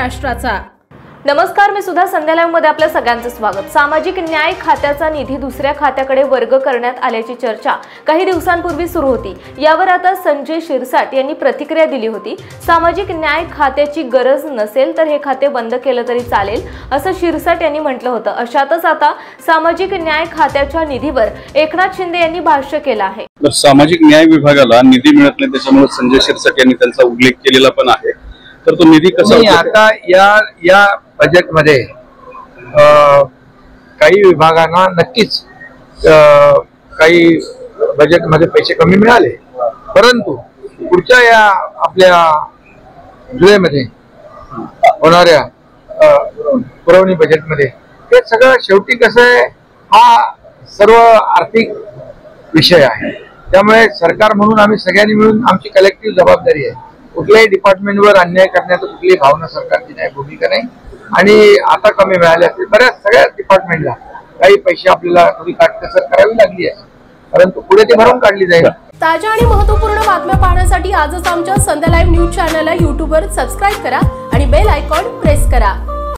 महाराष्ट्राचा। नमस्कार, मी सुद्धा संध्या लाईव्ह मध्ये आपल्या सगळ्यांचं स्वागत। सामाजिक न्याय खात्याचा निधी दुसऱ्या खात्याकडे वर्ग करण्यात आल्याची चर्चा काही दिवसांपूर्वी सुरू होती। यावर आता संजय शिरसाट यांनी प्रतिक्रिया दिली होती। सामाजिक न्याय खात्याची गरज नसेल तर हे खाते बंद केलं तरी चालेल असं शिरसाट यांनी म्हटलं होतं। अशातच आता सामाजिक न्याय खात्याच्या निधीवर एकनाथ शिंदे यांनी भाष्य केलं आहे। सामाजिक न्याय विभागाला निधी मिळत नाही, त्याच्यामुळे संजय शिरसाट यांनी त्यांचा उल्लेख केलेला पण आहे। तर तो निधी कसा आता या बजेटमध्ये काही विभागांना नक्कीच काही बजेटमध्ये पैसे कमी मिळाले, परंतु पुढच्या या आपल्या जुलैमध्ये होणाऱ्या पुरवणी बजेटमध्ये हे सगळं शेवटी कसं आहे, हा सर्व आर्थिक विषय आहे। त्यामुळे सरकार म्हणून आम्ही सगळ्यांनी मिळून आमची कलेक्टिव्ह जबाबदारी आहे। कुठल्याही डिपार्टमेंटवर अन्याय करण्याची कुठलीही भावना सरकारची नाही, भूमिका नाही। आणि आता कमी मिळाले असतील बऱ्याच सगळ्याच डिपार्टमेंटला काही पैसे आपल्याला थोडी काटकसर करावी लागली आहे, परंतु पुढे ती भरून काढली जाईल। ताज्या आणि महत्त्वपूर्ण बातम्या पाहण्यासाठी आजच आमच्या संध्या लाईव्ह न्यूज चॅनलला YouTube वर सबस्क्राईब करा आणि बेल आयकॉन प्रेस करा।